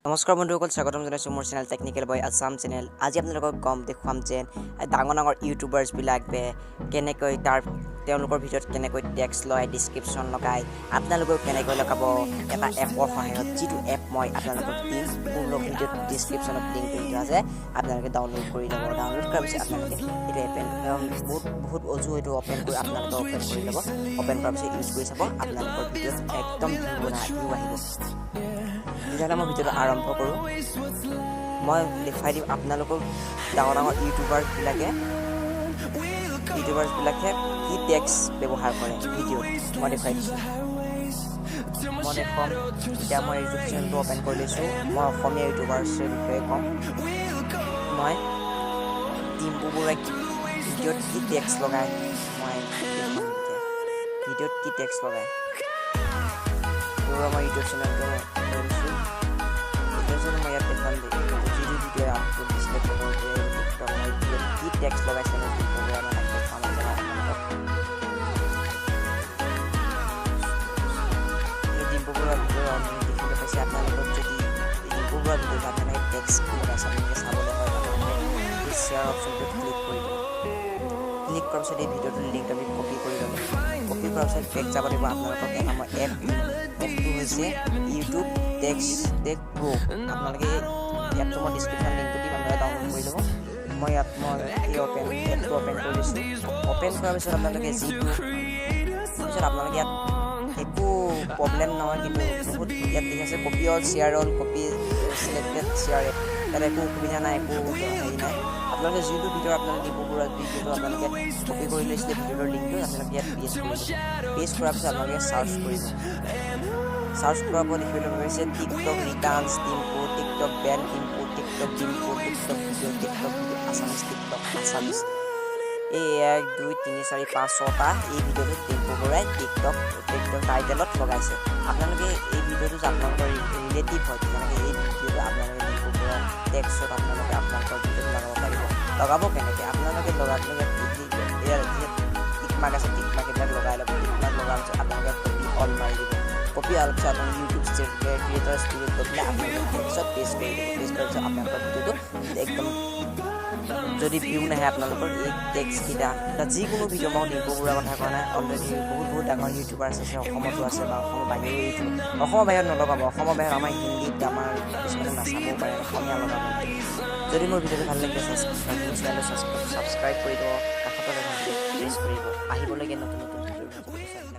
নমস্কাৰ বন্ধুসকল, স্বাগতম জনাইছোঁ মোৰ চেনেল টেকনিকেল বয় আছাম চেনেল। আজি আপোনালোকক কম দেখুৱাম যে ডাঙৰ ডাঙৰ ইউটিউবাৰ্ছবিলাকে কেনেকৈ তেওঁলোকৰ ভিডিঅ'ত কেনেকৈ টেক্স লগাই, ডিছক্ৰিপশ্যন লগায়, আপোনালোকেও কেনেকৈ লগাব এটা এপৰ সহায়ত, যিটো এপ মই আপোনালোকক দিম। মোৰ ভিডিঅ'ত ডিছক্ৰিপশ্যনত লিংক কৰি দিয়া আছে, আপোনালোকে ডাউনলোড কৰি ল'ব। ডাউনলোড কৰাৰ পিছত আপোনালোকে এইটো বহুত অজু এইটো অ'পেন কৰি আপোনালোকে অ'পেন কৰি ল'ব। অ'পেন কৰাৰ পিছত ইউজ কৰি চাব, আপোনালোকৰ ভিডিঅ'ত একদম ভিউ আহিব। তেতিয়াহ'লে মই ভিডিঅ'টো আৰম্ভ কৰোঁ। মই দেখুৱাই দিম আপোনালোকক ডাঙৰ ডাঙৰ ইউটিউবাৰ্ছবিলাকে কি টেক্স ব্যৱহাৰ কৰে ভিডিঅ'ত। মই দেখুৱাই দিছোঁ। মই দেখুৱাম। এতিয়া মই ইউটিউব চেনেলটো অ'পেন কৰি লৈছোঁ। মই অসমীয়া ইউটিউবাৰ্ছৰ বিষয়ে ক'ম। মই ডিম্পু বৰুৱাই ভিডিঅ'ত কি টেক্স লগায় মই দেখুৱাম। ভিডিঅ'ত কি টেক্স লগায় মই ইউটিউব চেনেলটো কৰিছোঁ। মই ইয়াত দেখুৱাম যিটো ভিডিঅ' আপলোড দিছিলে কি টেক্স লগাইছে মই ডিম্পু বৰুৱা মই দেখুৱাম। এই ডিম্পু বৰুৱা ভিডিঅ' অলৰেডি দেখিবলৈ পাইছে। আপোনালোকক যদি ডিম্পু বৰুৱা ভিডিঅ'ত আপোনালোকে টেক্স কি লগাইছে আপোনালোকে চাবলৈ হয়, আপোনালোকে শ্বেয়াৰ অপশ্যনটোত ক্লিক কৰি দিব। ক্লিক কৰাৰ পিছত এই ভিডিঅ'টোৰ লিংকটো আমি কপি কৰি ল'ম। কপি কৰাৰ পিছত বেক যাব লাগিব। আপোনালোকক এটা মই এপটো হৈছে ইউটিউব টেক্স প্ৰ'। আপোনালোকে এপটো মই ডিছক্ৰিপশ্যন লিংকটো দিম, আপোনালোকে ডাউনলোড কৰি ল'ব। মই এই এপটো অ'পেন কৰি দিছোঁ। অ'পেন কৰাৰ পিছত আপোনালোকে আপোনালোকে ইয়াত একো প্ৰব্লেম নহয়, কিন্তু বহুত ইয়াত দেখি আছে copy all, share all, copy selected, share app. ইয়াত একো অসুবিধা নাই, একো হেৰি নাই। আপোনালোকে যিটো ভিডিঅ' আপোনালোকে ডিম্পু বৰুৱাৰ ভিডিঅ'টো আপোনালোকে কপি কৰি লৈছিলে ভিডিঅ'ৰ লিংকটো, আপোনালোকে ইয়াত পেষ্ট কৰিব। পেষ্ট কৰাৰ পিছত আপোনালোকে চাৰ্চ কৰিব। চাৰ্চ কৰাৰ পৰা দেখিবলৈ পাইছে TikTok returns Dimpu, TikTok Ben Dimpu, TikTok video' Assamese. এই 1 2 3 4 5 6টা এই ভিডিঅ'টোত ডিম্পু বৰুৱাই টিকটক টাইটেলত লগাইছে। আপোনালোকে এই ভিডিঅ'টো যে আপোনালোকৰ ৰিলেটিভ হয়, তেনেকৈ এই ভিডিঅ'টো আপোনালোকে ডিম্পু বৰুৱাৰ টেক্সত আপোনালোকৰ ভিডিঅ'টো লগাব পাৰিব। লগাব কেনেকৈ? আপোনালোকে ইয়াৰ টিকমাৰ্ক আছে, টিকমাৰ্ক এইবিলাক লগাই ল'ব। টিকমাৰ্ক লগাৰ পিছত আপোনালোকে কপি অল মাৰি দিব। কপি অহাৰ পিছত আপোনালোকে ইউটিউব ক্ৰিয়েটৰ ষ্টুডিঅ'ত গৈ পেলাই আপোনালোকে টেক্সত পেষ্ট কৰি দিব। পেষ্ট কৰাৰ পিছত আপোনালোকৰ ভিডিঅ'টো একদম যদি ভিউ নাহে আপোনালোকৰ এই টেক্সকেইটা যিকোনো ভিডিঅ' মই ডিম্পু বৰুৱাৰ কথা কোৱা নাই, অলৰেডি বহুত ডাঙৰ ইউটিউবাৰ্ছ আছে, অসমতো আছে বা অসমৰ বাহিৰৰ ইউটিউব। অসমৰ বাহিৰত নলগাব, অসমৰ বাহিৰত আমাৰ হিন্দীত আমাৰ কিছুমানে নাচাবও পাৰে, অসমীয়া লগাব। যদি মোৰ ভিডিঅ'টো ভাল লাগে চেনেলটো ছাবস্ক্ৰাইব কৰি দিব, কাষতে প্ৰেছ কৰিব। আহিবলগীয়া নতুন ভিডিঅ'